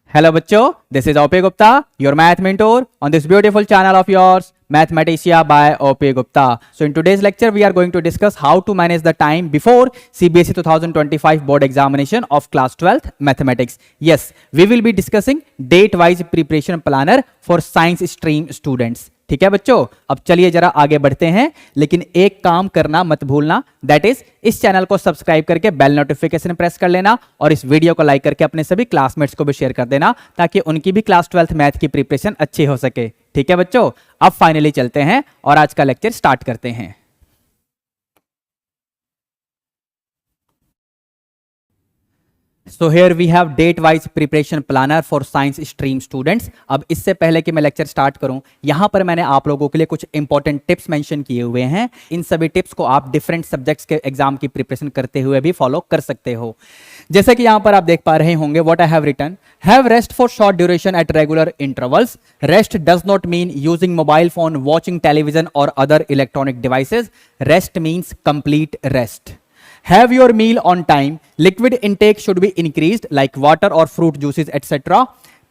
Hello बच्चों, this is OP Gupta, your math mentor on this beautiful channel of yours, Mathematica by OP Gupta. So in today's lecture, we are going to discuss how to manage the time before CBSE 2025 board examination of class 12th mathematics. Yes, we will be discussing date-wise preparation planner for science stream students. ठीक है बच्चों, अब चलिए जरा आगे बढ़ते हैं, लेकिन एक काम करना मत भूलना, दैट इज इस चैनल को सब्सक्राइब करके बेल नोटिफिकेशन प्रेस कर लेना और इस वीडियो को लाइक करके अपने सभी क्लासमेट्स को भी शेयर कर देना ताकि उनकी भी क्लास 12th मैथ की प्रिपरेशन अच्छी हो सके। ठीक है बच्चों, अब फाइनली चलते हैं और आज का लेक्चर स्टार्ट करते हैं। So here we have date wise preparation planner for science stream students। अब इससे पहले कि मैं लेक्चर स्टार्ट करूं, यहां पर मैंने आप लोगों के लिए कुछ इंपॉर्टेंट टिप्स मेंशन किए हुए हैं। इन सभी टिप्स को आप डिफरेंट सब्जेक्ट्स के एग्जाम की प्रिपरेशन करते हुए भी फॉलो कर सकते हो। जैसे कि यहां पर आप देख पा रहे होंगे, what I have written, have rest for short duration at regular intervals. Rest does not mean using mobile phone, watching television और other electronic devices. Rest means complete rest. Have your meal on time. Liquid intake should be increased like water or fruit juices etc.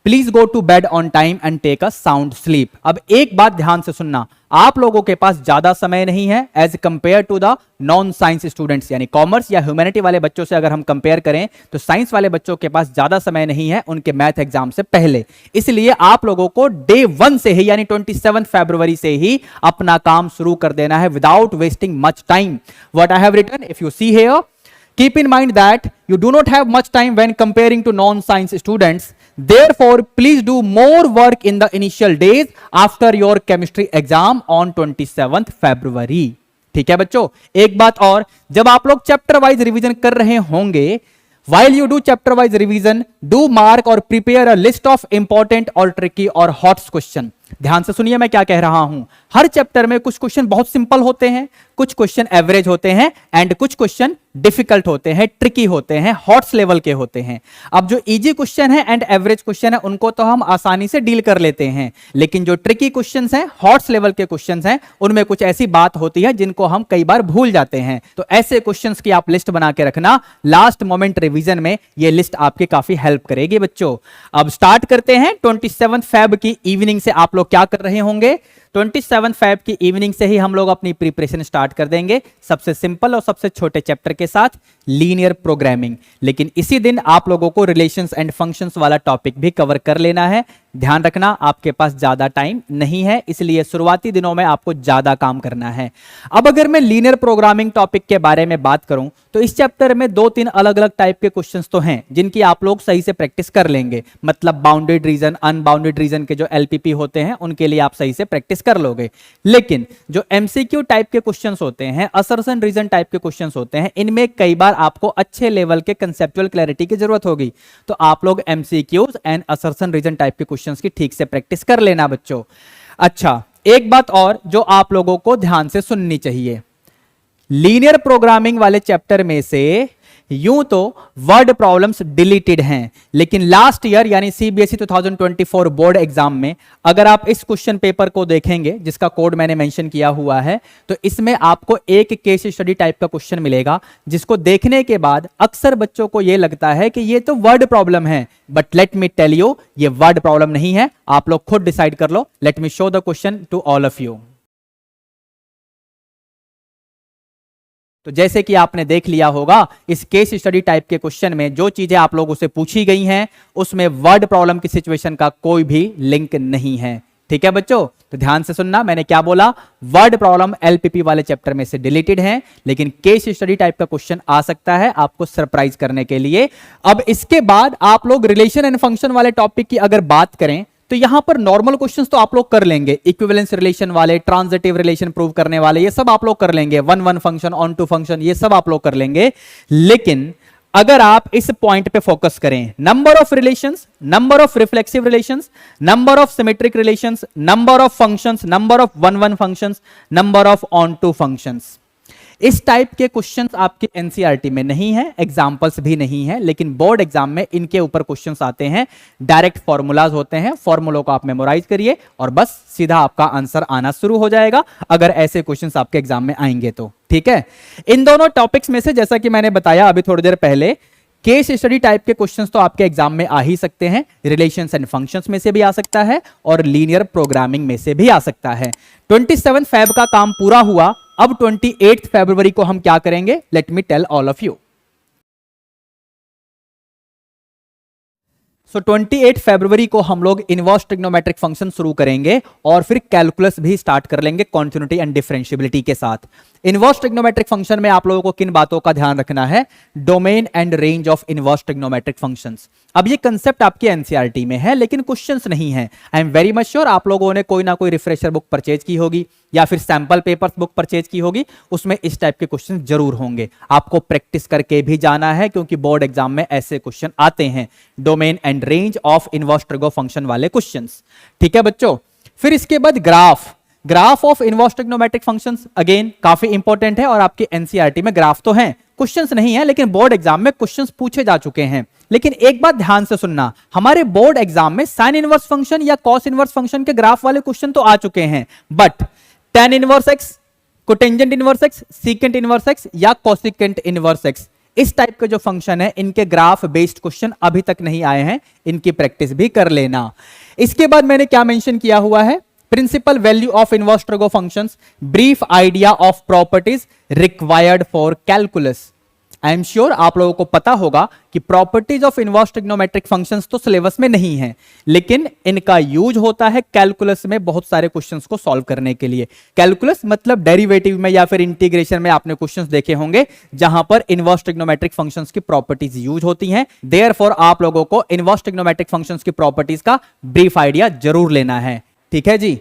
Please go to bed on time and take a sound sleep. अब एक बात ध्यान से सुनना, आप लोगों के पास ज्यादा समय नहीं है as compared to the non science students, यानी कॉमर्स या ह्यूमैनिटी वाले बच्चों से अगर हम कंपेयर करें तो साइंस वाले बच्चों के पास ज्यादा समय नहीं है उनके मैथ एग्जाम से पहले। इसलिए आप लोगों को डे 1 से ही यानी 27 फरवरी से ही अपना काम शुरू कर देना है without wasting much time. What I have written, if you see here, keep in mind that you do not have much time when comparing to non-science students. Therefore, please do more work in the initial days after your chemistry exam on 27th February. ठीक है बच्चों, एक बात और, जब आप लोग chapter wise revision कर रहे होंगे, while you do chapter wise revision, do mark or prepare a list of important or tricky or hot question. ध्यान से सुनिए मैं क्या कह रहा हूं। हर चैप्टर में कुछ क्वेश्चन बहुत सिंपल होते हैं, कुछ क्वेश्चन एवरेज होते हैं एंड कुछ क्वेश्चन डिफिकल्ट होते हैं, ट्रिकी होते हैं, हॉट्स लेवल के होते हैं। अब जो इजी क्वेश्चन है एंड एवरेज क्वेश्चन है उनको तो हम आसानी से डील कर लेते हैं, लेकिन जो ट्रिकी क्वेश्चंस हैं, हॉट्स लेवल के क्वेश्चंस हैं, उनमें कुछ ऐसी बात होती है जिनको हम कई बार भूल जाते हैं। तो ऐसे क्वेश्चंस की आप लिस्ट बना के रखना, लास्ट मोमेंट रिवीजन में ये लिस्ट आपकी काफी हेल्प करेगी बच्चों। अब स्टार्ट करते हैं। 27 फेब की इवनिंग से आप लोग क्या कर रहे होंगे, 27 फेब की इवनिंग से ही हम लोग अपनी प्रिपरेशन स्टार्ट कर देंगे सबसे सिंपल और सबसे छोटे चैप्टर के साथ, लीनियर प्रोग्रामिंग। लेकिन इसी दिन आप लोगों को रिलेशंस एंड फंक्शंस वाला टॉपिक भी कवर कर लेना है। ध्यान रखना आपके पास ज्यादा टाइम नहीं है, इसलिए शुरुआती दिनों में आपको ज्यादा काम करना है। अब अगर मैं लीनियर प्रोग्रामिंग टॉपिक के बारे में बात करूं तो इस चैप्टर में 2-3 अलग अलग टाइप के क्वेश्चंस तो हैं जिनकी आप लोग सही से प्रैक्टिस कर लेंगे। मतलब बाउंडेड रीजन, अनबाउंडेड रीजन के जो एलपीपी होते हैं उनके लिए आप सही से प्रैक्टिस कर लोगे। लेकिन जो एमसीक्यू टाइप के क्वेश्चंस होते हैं, असर्शन रीजन टाइप के क्वेश्चंस होते हैं, इनमें कई बार आपको अच्छे लेवल के कंसेप्चुअल क्लैरिटी की जरूरत होगी। तो आप लोग MCQs and assertion reason type के क्वेश्चंस की ठीक से प्रैक्टिस कर लेना बच्चों। अच्छा, एक बात और जो आप लोगों को ध्यान से सुननी चाहिए, लीनियर प्रोग्रामिंग वाले चैप्टर में से यूं तो वर्ड प्रॉब्लम्स डिलीटेड हैं, लेकिन लास्ट ईयर यानी सीबीएसई 2024 बोर्ड एग्जाम में अगर आप इस क्वेश्चन पेपर को देखेंगे जिसका कोड मैंने मेंशन किया हुआ है, तो इसमें आपको एक केस स्टडी टाइप का क्वेश्चन मिलेगा जिसको देखने के बाद अक्सर बच्चों को यह लगता है कि ये तो वर्ड प्रॉब्लम है, but let me tell you, ये वर्ड प्रॉब्लम नहीं है। आप लोग खुद डिसाइड कर लो। Let me show the question to all of you. तो जैसे कि आपने देख लिया होगा, इस केस स्टडी टाइप के क्वेश्चन में जो चीजें आप लोगों से पूछी गई हैं उसमें वर्ड प्रॉब्लम की सिचुएशन का कोई भी लिंक नहीं है। ठीक है बच्चों, तो ध्यान से सुनना, मैंने क्या बोला, वर्ड प्रॉब्लम एलपीपी वाले चैप्टर में से डिलीटेड है, लेकिन केस स्टडी टाइप का क्वेश्चन आ सकता है आपको सरप्राइज करने के लिए। अब इसके बाद आप लोग रिलेशन एंड फंक्शन वाले टॉपिक की अगर बात करें तो यहां पर नॉर्मल क्वेश्चंस तो आप लोग कर लेंगे, इक्विवेलेंस रिलेशन वाले, ट्रांजिटिव रिलेशन प्रूव करने वाले, ये सब आप लोग कर लेंगे, 1-1 फंक्शन, ऑन टू फंक्शन, ये सब आप लोग कर लेंगे। लेकिन अगर आप इस पॉइंट पे फोकस करें, number of relations, number of reflexive relations, number of symmetric relations, number of functions, number of 1-1 functions, number of onto functions, इस टाइप के क्वेश्चंस आपके एनसीईआरटी में नहीं है, एग्जांपल्स भी नहीं है, लेकिन बोर्ड एग्जाम में इनके ऊपर क्वेश्चंस आते हैं। डायरेक्ट फॉर्मूलाज होते हैं, फॉर्मूलों को आप मेमोराइज करिए और बस सीधा आपका आंसर आना शुरू हो जाएगा अगर ऐसे क्वेश्चंस आपके एग्जाम में आएंगे तो। ठीक है, इन दोनों टॉपिक्स में से जैसा कि मैंने बताया अभी थोड़ी देर पहले, केस स्टडी टाइप के क्वेश्चंस तो आपके एग्जाम में आ ही सकते हैं, रिलेशंस एंड फंक्शंस में से भी आ सकता है और लीनियर प्रोग्रामिंग में से भी आ सकता है। 27 फेब का काम पूरा हुआ, अब 28 फरवरी को हम क्या करेंगे, let me tell all of you. So 28 फरवरी को हम लोग इनवर्स ट्रिग्नोमेट्रिक फंक्शन शुरू करेंगे और फिर कैलकुलस भी स्टार्ट कर लेंगे कॉन्टिन्यूटी एंड डिफरेंशियबिलिटी के साथ। इनवर्स ट्रिग्नोमेट्रिक फंक्शन में आप लोगों को किन बातों का ध्यान रखना है, domain and range of inverse trigonometric functions. अब ये कंसेप्ट आपके एनसीईआरटी में है लेकिन क्वेश्चंस नहीं है। I am very much sure आप लोगों ने कोई ना कोई रिफ्रेशर बुक परचेज की होगी या फिर सैंपल पेपर्स बुक परचेज की होगी, उसमें इस टाइप के क्वेश्चन जरूर होंगे। आपको प्रैक्टिस करके भी जाना है क्योंकि बोर्ड एग्जाम में ऐसे क्वेश्चन आते हैं, domain and range of inverse trigo function वाले क्वेश्चंस। ठीक है बच्चों, फिर इसके बाद graph of inverse trigonometric functions again काफी इंपॉर्टेंट है और आपके एनसीईआरटी में ग्राफ तो हैं, क्वेश्चंस नहीं है लेकिन बोर्ड एग्जाम में क्वेश्चंस पूछे जा चुके हैं। लेकिन एक बात ध्यान से सुनना, हमारे बोर्ड एग्जाम में साइन इनवर्स फंक्शन या कॉस इनवर्स फंक्शन के ग्राफ वाले क्वेश्चन तो आ चुके हैं, but tan inverse x, cotangent inverse x, secant inverse x या कोसिकेंट इनवर्स एक्स, इस टाइप के जो फंक्शन है इनके ग्राफ बेस्ड क्वेश्चन अभी तक नहीं आए हैं, इनकी प्रैक्टिस भी कर लेना। इसके बाद मैंने क्या मेंशन किया हुआ है, principal value of inverse trigo functions, brief idea of properties required for calculus. I am sure आप लोगों को पता होगा कि properties of inverse trigonometric functions तो सिलेबस में नहीं है, लेकिन इनका यूज होता है कैलकुलस में बहुत सारे क्वेश्चंस को सॉल्व करने के लिए। कैलकुलस मतलब डेरिवेटिव में या फिर इंटीग्रेशन में आपने क्वेश्चंस देखे होंगे जहां पर इनवर्स ट्रिग्नोमेट्रिक फंक्शंस की प्रॉपर्टीज यूज होती हैं। देयरफॉर आप लोगों को इनवर्स ट्रिग्नोमेट्रिक फंक्शंस की प्रॉपर्टीज का ब्रीफ आइडिया जरूर लेना है। ठीक है जी।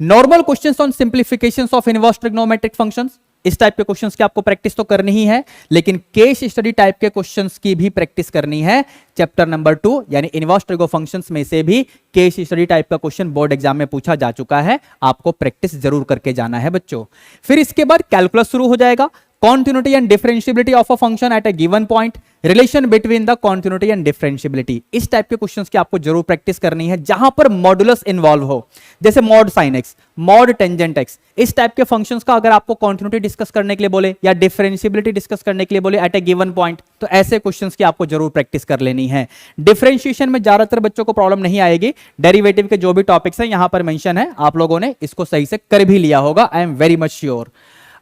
Normal questions on simplifications of inverse trigonometric functions, इस टाइप के क्वेश्चंस की आपको प्रैक्टिस तो करनी ही है, लेकिन केस स्टडी टाइप के क्वेश्चंस की भी प्रैक्टिस करनी है। चैप्टर नंबर 2 यानी इनवर्स ट्रिगो फंक्शंस में से भी केस स्टडी टाइप का क्वेश्चन बोर्ड एग्जाम में पूछा जा चुका है, आपको प्रैक्टिस जरूर करके जाना है बच्चों। फिर इसके बाद कैलकुलस शुरू हो जाएगा, continuity and differentiability of a function at a given point, relation between the continuity and differentiability, इस टाइप के क्वेश्चंस की आपको जरूर प्रैक्टिस करनी है जहां पर मॉडुलस इन्वॉल्व हो, जैसे mod sine x, mod tangent x, इस टाइप के फंक्शंस का अगर आपको continuity डिस्कस करने के लिए बोले या डिफरेंशियबिलिटी डिस्कस करने के लिए बोले एट ए गिवन पॉइंट, तो ऐसे क्वेश्चंस की आपको जरूर प्रैक्टिस कर लेनी है। डिफरेंशिएशन में ज्यादातर बच्चों को प्रॉब्लम नहीं आएगी, डेरिवेटिव के जो भी टॉपिक्स हैं यहां पर मेंशन है, आप लोगों ने इसको सही से कर भी लिया होगा, I am very much sure.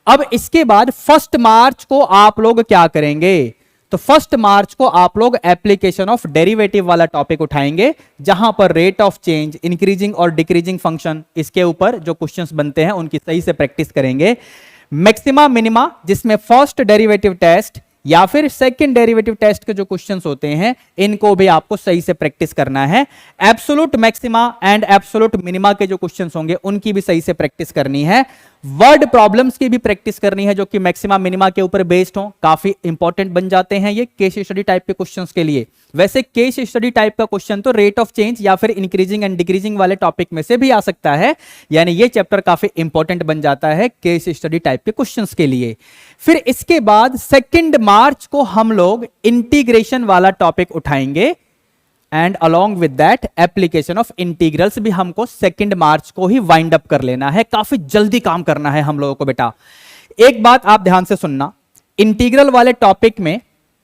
अब इसके बाद 1 मार्च को आप लोग क्या करेंगे, तो 1 मार्च को आप लोग एप्लीकेशन ऑफ डेरिवेटिव वाला टॉपिक उठाएंगे, जहां पर रेट ऑफ चेंज, इंक्रीजिंग और डिक्रीजिंग फंक्शन, इसके ऊपर जो क्वेश्चंस बनते हैं उनकी सही से प्रैक्टिस करेंगे। मैक्सिमा मिनिमा, जिसमें फर्स्ट डेरिवेटिव टेस्ट या फिर सेकंड डेरिवेटिव टेस्ट के जो क्वेश्चंस होते हैं इनको भी आपको सही से प्रैक्टिस करना है। Absolute maxima and absolute minima के जो क्वेश्चंस होंगे उनकी भी सही से प्रैक्टिस करनी है। वर्ड प्रॉब्लम्स की भी प्रैक्टिस करनी है जो कि मैक्सिमा मिनिमा के ऊपर बेस्ड हो, काफी इंपॉर्टेंट बन जाते हैं ये केस स्टडी टाइप के क्वेश्चंस के लिए। वैसे केस स्टडी टाइप का क्वेश्चन तो रेट ऑफ चेंज या फिर इंक्रीजिंग एंड डिक्रीजिंग वाले टॉपिक में से भी आ सकता है, यानी ये चैप्टर काफी इंपॉर्टेंट बन जाता है केस स्टडी टाइप के क्वेश्चंस के लिए। फिर इसके बाद 2 मार्च को हम लोग इंटीग्रेशन वाला टॉपिक उठाएंगे and along with that application of integrals भी हमको 2 मार्च को ही वाइंड अप कर लेना है। काफी जल्दी काम करना है हम लोगों को बेटा। एक बात आप ध्यान से सुनना, इंटीग्रल वाले टॉपिक में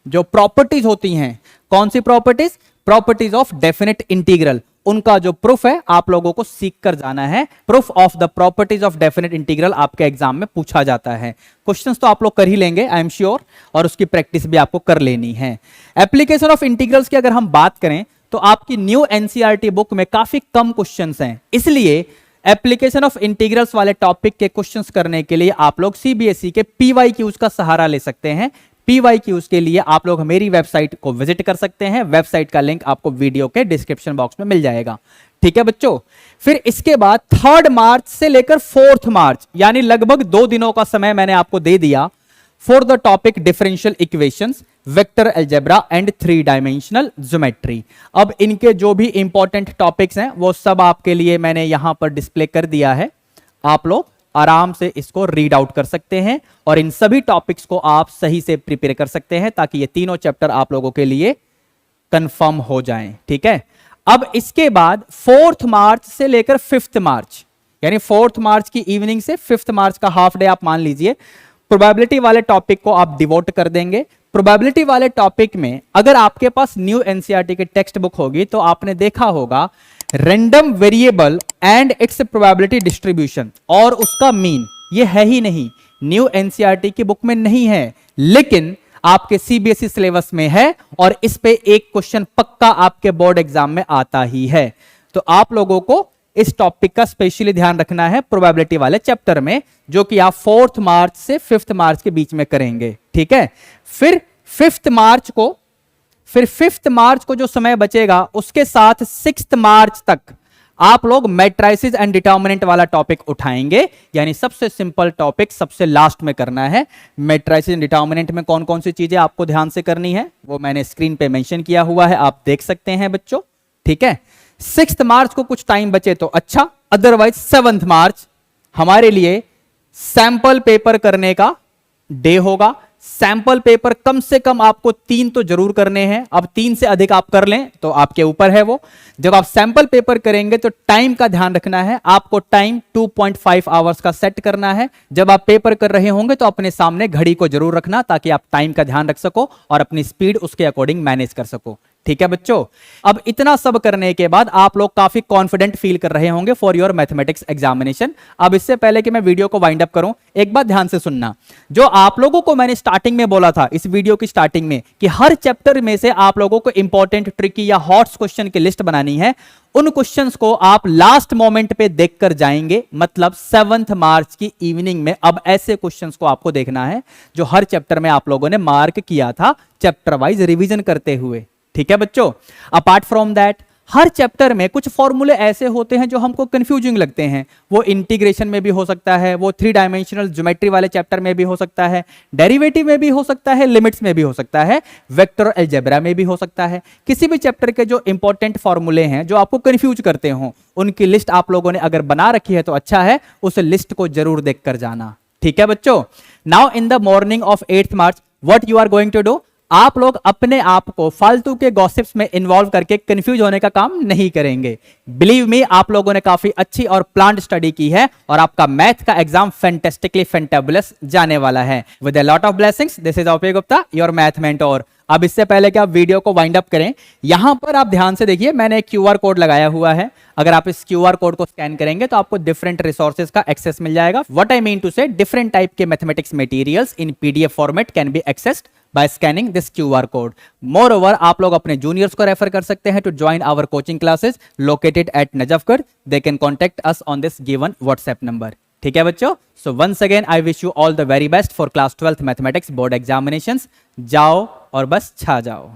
जो प्रॉपर्टीज होती हैं, कौन सी properties, properties of definite integral, उनका जो प्रूफ है आप लोगों को सीख कर जाना है। Proof of the properties of definite integral आपके एग्जाम में पूछा जाता है। क्वेश्चंस तो आप लोग कर ही लेंगे आई एम श्योर, और उसकी प्रैक्टिस भी आपको कर लेनी है। एप्लीकेशन ऑफ इंटीग्रल्स की अगर हम बात करें तो आपकी न्यू एनसीईआरटी बुक में काफी कम क्वेश्चंस हैं, इसलिए एप्लीकेशन ऑफ इंटीग्रल्स वाले टॉपिक के क्वेश्चंस करने के लिए आप लोग सीबीएसई के पीवाईक्यूज का सहारा ले सकते हैं। पीवाईक्यूज के लिए आप लोग मेरी वेबसाइट को विजिट कर सकते हैं, वेबसाइट का लिंक आपको वीडियो के डिस्क्रिप्शन बॉक्स में मिल जाएगा। ठीक है बच्चों। फिर इसके बाद 3 मार्च से लेकर 4 मार्च यानी लगभग 2 दिनों का समय मैंने आपको दे दिया for the topic differential equations, vector algebra and 3 dimensional geometry. अब इनके जो भी इंपॉर्टेंट टॉपिक्स हैं वो सब आपके लिए मैंने यहां पर डिस्प्ले कर दिया है, आप लोग आराम से इसको रीड आउट कर सकते हैं और इन सभी टॉपिक्स को आप सही से प्रिपेयर कर सकते हैं ताकि ये तीनों चैप्टर आप लोगों के लिए कंफर्म हो जाएं। ठीक है। अब इसके बाद 4 मार्च से लेकर 5 मार्च यानी 4 मार्च की इवनिंग से 5 मार्च का हाफ डे आप मान लीजिए, प्रोबेबिलिटी वाले टॉपिक को आप डिवोट कर देंगे। प्रोबेबिलिटी वाले टॉपिक में अगर आपके पास न्यू एनसीईआरटी की टेक्स्ट बुक होगी तो आपने देखा होगा random variable and it's probability distribution और उसका मीन, ये है ही नहीं, न्यू एनसीईआरटी की बुक में नहीं है, लेकिन आपके सीबीएसई सिलेबस में है और इस पे एक क्वेश्चन पक्का आपके बोर्ड एग्जाम में आता ही है। तो आप लोगों को इस टॉपिक का स्पेशली ध्यान रखना है प्रोबेबिलिटी वाले चैप्टर में, जो कि आप 4 मार्च से 5 मार्च के बीच में करेंगे, ठीक है। फिर 5 मार्च को जो समय बचेगा उसके साथ 6 मार्च तक आप लोग मैट्रिसेस एंड डिटर्मिनेंट वाला टॉपिक उठाएंगे, यानी सबसे सिंपल टॉपिक सबसे लास्ट में करना है। मैट्रिसेस एंड डिटर्मिनेंट में कौन कौन सी चीजें आपको ध्यान से करनी है वो मैंने स्क्रीन पे मेंशन किया हुआ है, आप देख सकते हैं बच्चों, ठीक है। 6 मार्च को कुछ टाइम बचे तो अच्छा, अदरवाइज 7 मार्च हमारे लिए सैंपल पेपर करने का डे होगा। सैंपल पेपर कम से कम आपको 3 तो जरूर करने हैं, अब 3 से अधिक आप कर लें तो आपके ऊपर है वो। जब आप सैंपल पेपर करेंगे तो टाइम का ध्यान रखना है, आपको टाइम 2.5 आवर्स का सेट करना है। जब आप पेपर कर रहे होंगे तो अपने सामने घड़ी को जरूर रखना ताकि आप टाइम का ध्यान रख सको और अपनी स्पीड उसके अकॉर्डिंग मैनेज कर सको, ठीक है बच्चों। अब इतना सब करने के बाद आप लोग काफी कॉन्फिडेंट फील कर रहे होंगे फॉर योर मैथमेटिक्स एग्जामिनेशन। अब इससे पहले कि मैं वीडियो को वाइंड अप करूं, एक बात ध्यान से सुनना, जो आप लोगों को मैंने स्टार्टिंग में बोला था इस वीडियो की स्टार्टिंग में कि हर चैप्टर में से आप लोगों को इंपॉर्टेंट, ट्रिकी या हॉट्स क्वेश्चन की लिस्ट बनानी है, उन क्वेश्चंस को आप लास्ट मोमेंट पे देखकर जाएंगे, मतलब 7 मार्च की इवनिंग में। अब ऐसे क्वेश्चंस को आपको देखना है जो हर चैप्टर में आप लोगों ने मार्क किया था चैप्टर वाइज रिवीजन करते हुए, ठीक है बच्चों। Apart from that her chapter में कुछ फॉर्मूले ऐसे होते हैं जो हमको कंफ्यूजिंग लगते हैं, वो इंटीग्रेशन में भी हो सकता है, वो 3 डायमेंशनल ज्योमेट्री वाले चैप्टर में भी हो सकता है, डेरिवेटिव में भी हो सकता है, लिमिट्स में भी हो सकता है, वेक्टर अलजेब्रा में भी हो सकता है। किसी भी चैप्टर के जो इंपॉर्टेंट फॉर्मूले हैं जो आपको कंफ्यूज करते हो, उनकी लिस्ट आप लोगों ने अगर बना रखी है तो अच्छा है, उस लिस्ट को जरूर देखकर जाना, ठीक है बच्चों। Now in the morning of 8 March what you are going to do, आप लोग अपने आप को फालतू के गॉसिप्स में इन्वॉल्व करके कंफ्यूज होने का काम नहीं करेंगे। बिलीव मी, आप लोगों ने काफी अच्छी और प्लान्ड स्टडी की है और आपका मैथ का एग्जाम फैंटास्टिकली फैंटाबुलस जाने वाला है। With a lot of blessings, this is OP Gupta, your math mentor. अब इससे पहले कि आप वीडियो को वाइंड अप करें, यहां पर आप ध्यान से देखिए, मैंने एक क्यूआर कोड लगाया हुआ है। अगर आप इस क्यूआर कोड को स्कैन करेंगे तो आपको डिफरेंट रिसोर्सेज का एक्सेस मिल जाएगा। व्हाट आई मीन टू से, डिफरेंट टाइप के mathematics materials in PDF format can be accessed by scanning this QR code. Moreover, आप लोग अपने जूनियर्स को रेफर कर सकते हैं to join our coaching classes located at Najafgarh. They can contact us on this given WhatsApp number. ठीक है बच्चों? So once again, I wish you all the very best for class 12th mathematics board examinations. जाओ और बस छा जाओ।